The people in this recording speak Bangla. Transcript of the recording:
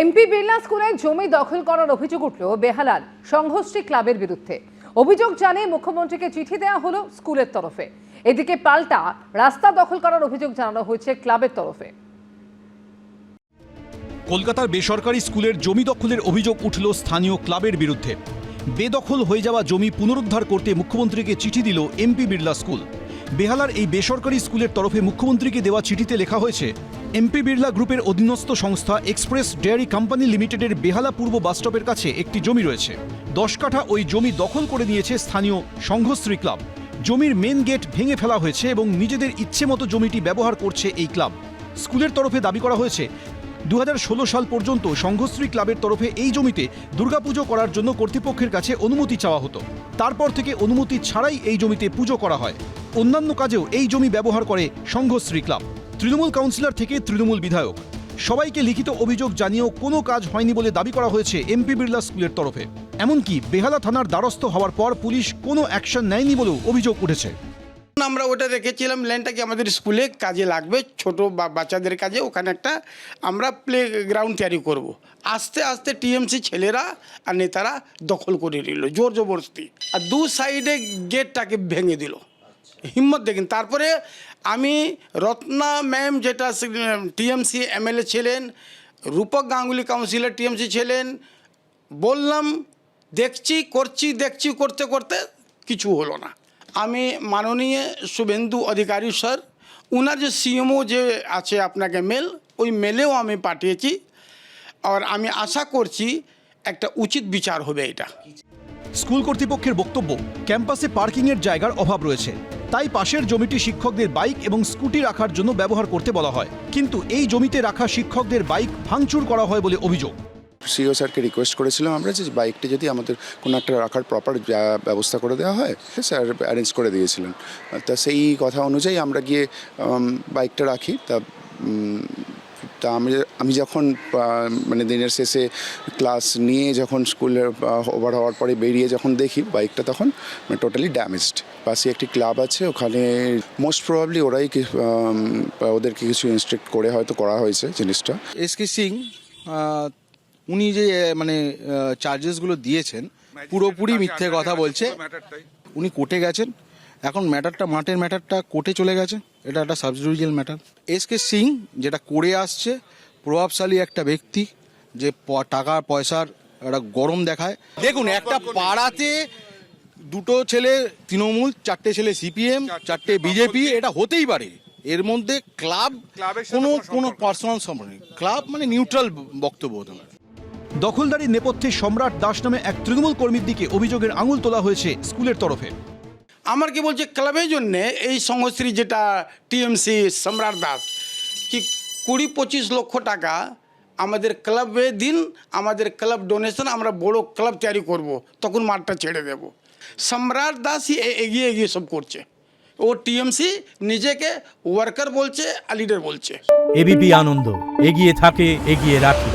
এমপি বিড়লা স্কুলে জমি দখল করার অভিযোগ উঠল বেহালার সংঘশ্রী ক্লাবের বিরুদ্ধে। অভিযোগ জানিয়ে মুখ্যমন্ত্রীকে চিঠি দেওয়া হলো স্কুলের তরফে। এদিকে পাল্টা রাস্তা দখল করার অভিযোগ জানানো হয়েছে ক্লাবের তরফে। কলকাতার বেসরকারি স্কুলের জমি দখলের অভিযোগ উঠল স্থানীয় ক্লাবের বিরুদ্ধে। বেদখল হয়ে যাওয়া জমি পুনরুদ্ধার করতে মুখ্যমন্ত্রীকে চিঠি দিল এমপি বিড়লা স্কুল। বেহালার এই বেসরকারি স্কুলের তরফে মুখ্যমন্ত্রীকে দেওয়া চিঠিতে লেখা হয়েছে, এমপি বিড়লা গ্রুপের অধীনস্থ সংস্থা এক্সপ্রেস ডেয়ারি কোম্পানি লিমিটেডের বেহালা পূর্ব বাসস্টপের কাছে একটি জমি রয়েছে। 10 কাঠা ওই জমি দখল করে নিয়েছে স্থানীয় সংঘশ্রী ক্লাব। জমির মেন গেট ভেঙে ফেলা হয়েছে এবং নিজেদের ইচ্ছে মতো জমিটি ব্যবহার করছে এই ক্লাব। স্কুলের তরফে দাবি করা হয়েছে 2016 সাল পর্যন্ত সংঘশ্রী ক্লাবের তরফে এই জমিতে দুর্গাপুজো করার জন্য কর্তৃপক্ষের কাছে অনুমতি চাওয়া হতো। তারপর থেকে অনুমতি ছাড়াই এই জমিতে পুজো করা হয়। অন্যান্য কাজেও এই জমি ব্যবহার করে সংঘশ্রী ক্লাব। তৃণমূল কাউন্সিলর থেকে তৃণমূল বিধায়ক সবাইকে লিখিত অভিযোগ জানিয়েও কোনো কাজ হয়নি বলে দাবি করা হয়েছে এমপি বিড়লা স্কুলের তরফে। এমনকি বেহালা থানার দ্বারস্থ হওয়ার পর পুলিশ কোনো অ্যাকশন নেয়নি বলেও অভিযোগ উঠেছে। আমরা ওটা রেখেছিলাম ল্যান্ডটা কি আমাদের স্কুলে কাজে লাগবে, ছোট বাচ্চাদের কাজে ওখানে একটা আমরা প্লে গ্রাউন্ড তৈরি করব। আস্তে আস্তে টিএমসি ছেলেরা আর নেতারা দখল করে নিল জোর জবরদস্তি, আর দু সাইডে গেটটাকে ভেঙে দিল। হিম্মত দেখেন। তারপরে আমি রত্না ম্যাম যেটা টিএমসি এমএলএ ছিলেন, রূপক গাঙ্গুলি কাউন্সিলর টিএমসি ছিলেন, বললাম দেখছি করছি দেখছি করতে করতে কিছু হলো না। আমি মাননীয় শুভেন্দু অধিকারী স্যার, ওনার যে সিএমও যে আছে আপনাকে মেল, ওই মেলেও আমি পাঠিয়েছি। আর আমি আশা করছি একটা উচিত বিচার হবে এটা। স্কুল কর্তৃপক্ষের বক্তব্য, ক্যাম্পাসে পার্কিংয়ের জায়গার অভাব রয়েছে, তাই পাশের জমিটি শিক্ষকদের বাইক এবং স্কুটি রাখার জন্য ব্যবহার করতে বলা হয়। কিন্তু এই জমিতে রাখা শিক্ষকদের বাইক ভাঙচুর করা হয় বলে অভিযোগ। সিও স্যারকে রিকোয়েস্ট করেছিলাম আমরা যে বাইকটি যদি আমাদের কোনো একটা রাখার প্রপার ব্যবস্থা করে দেওয়া হয়, স্যার অ্যারেঞ্জ করে দিয়েছিলেন। তা সেই কথা অনুযায়ী আমরা গিয়ে বাইকটা রাখি। তা আমি যখন মানে দিনের শেষে ক্লাস নিয়ে যখন স্কুলের ওভার হওয়ার পরে বেরিয়ে যখন দেখি বাইকটা, তখন টোটালি ড্যামেজড। পাশে একটি ক্লাব আছে, ওখানে মোস্ট প্রবাবলি ওরাই ওদেরকে কিছু ইনস্ট্রাক্ট করে হয়তো করা হয়েছে জিনিসটা। এসকে সিং উনি যে মানে চার্জেসগুলো দিয়েছেন পুরোপুরি মিথ্যে কথা বলছে। উনি কোর্টে গেছেন, এখন মাঠের ম্যাটারটা কোর্টে চলে গেছে। এটা একটা সাবজুডিশিয়াল ম্যাটার। এসকে সিং যেটা করে আসছে, প্রভাবশালী একটা ব্যক্তি যে টাকা পয়সার একটা গরম দেখায়। দেখুন, একটা পাড়াতে দুটো ছেলে তৃণমূল, 4টে ছেলে সিপিএম, 4টে বিজেপি, এটা হতেই পারে। এর মধ্যে ক্লাব কোনো পার্সোনাল সম্পর্ক নেই। ক্লাব মানে নিউট্রাল বক্তব্য হতে পারে। দখলদারির নেপথ্যে সম্রাট দাস নামে এক তৃণমূল কর্মীর দিকে অভিযোগের আঙুল তোলা হয়েছে স্কুলের তরফে। আমার কি বলছে ক্লাবের জন্যে এই সংঘশ্রী যেটা টিএমসি সম্রাট দাস কি 20-25 লক্ষ টাকা আমাদের ক্লাবে দিন, আমাদের ক্লাব ডোনেশন, আমরা বড় ক্লাব তৈরি করব, তখন মাঠটা ছেড়ে দেব। সম্রাট দাসই এগিয়ে সব করছে। ও টিএমসি নিজেকে ওয়ার্কার বলছে আর লিডার বলছে। এবিপি আনন্দ, এগিয়ে থাকে, এগিয়ে রাখে।